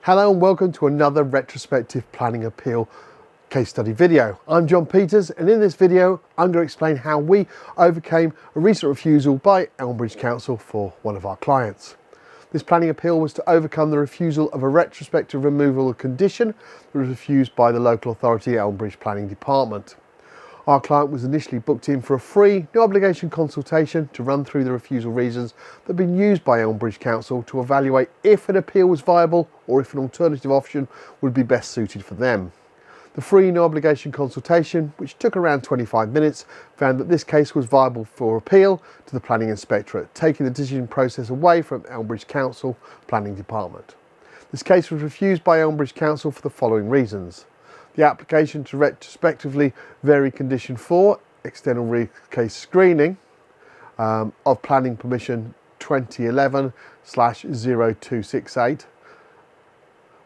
Hello and welcome to another retrospective planning appeal case study video. I'm John Peters, and in this video I'm going to explain how we overcame a recent refusal by Elmbridge Council for one of our clients. This planning appeal was to overcome the refusal of a retrospective removal of condition that was refused by the local authority Elmbridge Planning Department. Our client was initially booked in for a free, no obligation consultation to run through the refusal reasons that had been used by Elmbridge Council to evaluate if an appeal was viable or if an alternative option would be best suited for them. The free, no obligation consultation, which took around 25 minutes, found that this case was viable for appeal to the Planning Inspectorate, taking the decision process away from Elmbridge Council Planning Department. This case was refused by Elmbridge Council for the following reasons. The application to retrospectively vary condition 4, external case screening of planning permission 2011/0268,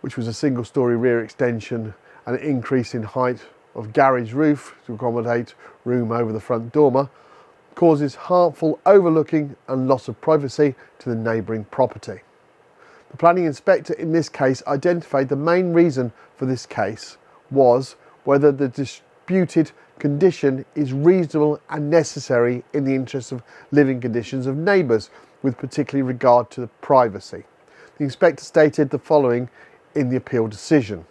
which was a single storey rear extension and an increase in height of garage roof to accommodate room over the front dormer, causes harmful overlooking and loss of privacy to the neighbouring property. The planning inspector in this case identified the main reason for this case was whether the disputed condition is reasonable and necessary in the interest of living conditions of neighbours, with particular regard to the privacy. The inspector stated the following in the appeal decision.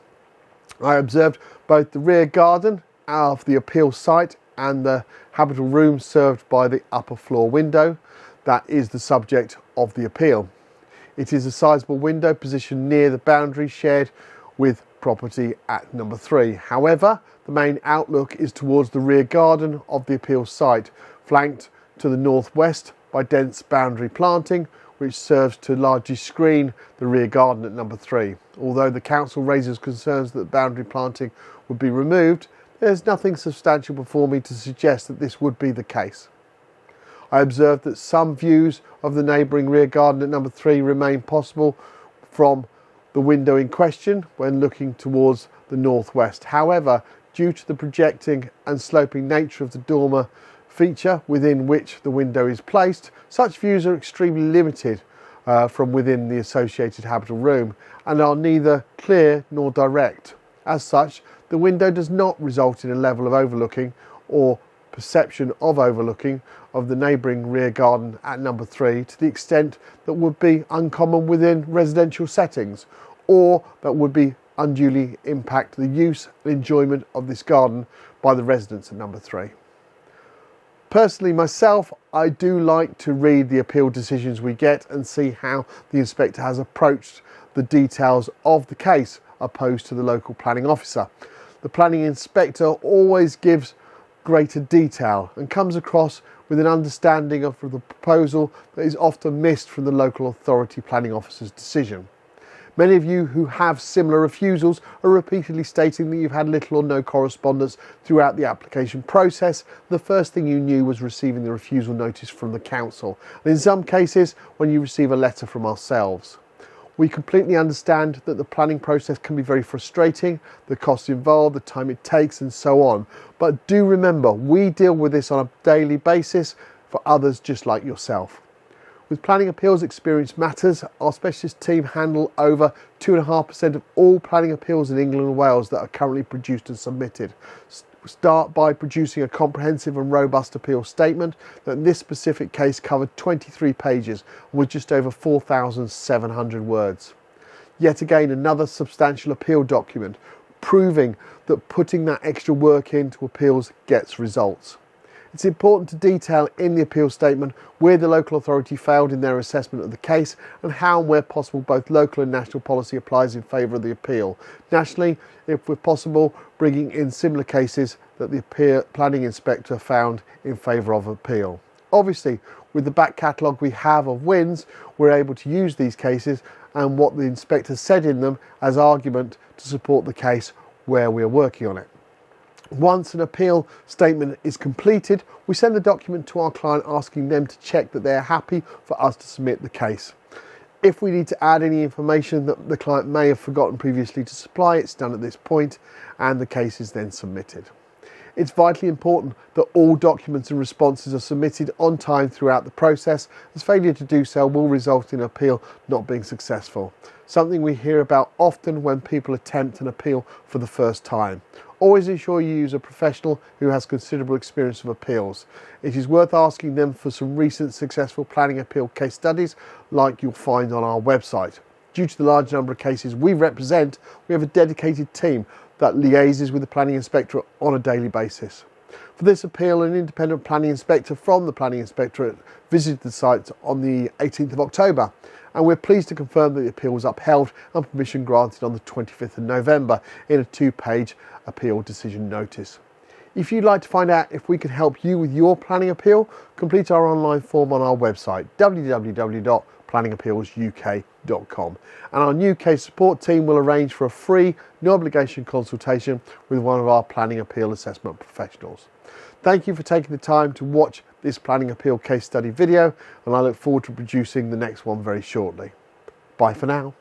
I observed both the rear garden of the appeal site and the habitable room served by the upper floor window that is the subject of the appeal. It is a sizable window positioned near the boundary shared with property at number 3. However, the main outlook is towards the rear garden of the appeal site, flanked to the northwest by dense boundary planting, which serves to largely screen the rear garden at number 3. Although the council raises concerns that boundary planting would be removed, there is nothing substantial before me to suggest that this would be the case. I observed that some views of the neighbouring rear garden at number 3 remain possible from the window in question when looking towards the northwest. However, due to the projecting and sloping nature of the dormer feature within which the window is placed, such views are extremely limited from within the associated habitable room and are neither clear nor direct. As such, the window does not result in a level of overlooking or perception of overlooking of the neighbouring rear garden at number 3 to the extent that would be uncommon within residential settings, or that would be unduly impact the use and enjoyment of this garden by the residents at number 3. Personally myself, I do like to read the appeal decisions we get and see how the inspector has approached the details of the case opposed to the local planning officer. The planning inspector always gives greater detail and comes across with an understanding of the proposal that is often missed from the local authority planning officer's decision. Many of you who have similar refusals are repeatedly stating that you've had little or no correspondence throughout the application process. The first thing you knew was receiving the refusal notice from the council, and in some cases when you receive a letter from ourselves. We completely understand that the planning process can be very frustrating, the costs involved, the time it takes and so on. But do remember, we deal with this on a daily basis for others just like yourself. With planning appeals experience matters, our specialist team handle over 2.5% of all planning appeals in England and Wales that are currently produced and submitted. Start by producing a comprehensive and robust appeal statement that in this specific case covered 23 pages with just over 4,700 words. Yet again, another substantial appeal document proving that putting that extra work into appeals gets results. It's important to detail in the appeal statement where the local authority failed in their assessment of the case and how and where possible both local and national policy applies in favour of the appeal. Nationally, if we're possible, bringing in similar cases that the planning inspector found in favour of appeal. Obviously, with the back catalogue we have of wins, we're able to use these cases and what the inspector said in them as argument to support the case where we're working on it. Once an appeal statement is completed, we send the document to our client asking them to check that they are happy for us to submit the case. If we need to add any information that the client may have forgotten previously to supply, it's done at this point and the case is then submitted. It's vitally important that all documents and responses are submitted on time throughout the process, as failure to do so will result in appeal not being successful. something we hear about often when people attempt an appeal for the first time. Always ensure you use a professional who has considerable experience of appeals. It is worth asking them for some recent successful planning appeal case studies like you'll find on our website. Due to the large number of cases we represent, we have a dedicated team that liaises with the Planning Inspectorate on a daily basis. For this appeal, an independent planning inspector from the Planning Inspectorate visited the site on the 18th of October, and we're pleased to confirm that the appeal was upheld and permission granted on the 25th of November in a 2-page appeal decision notice. If you'd like to find out if we can help you with your planning appeal, complete our online form on our website www.planningappealsuk.com, and our new case support team will arrange for a free, no obligation consultation with one of our planning appeal assessment professionals. Thank you for taking the time to watch this planning appeal case study video, and I look forward to producing the next one very shortly. Bye for now.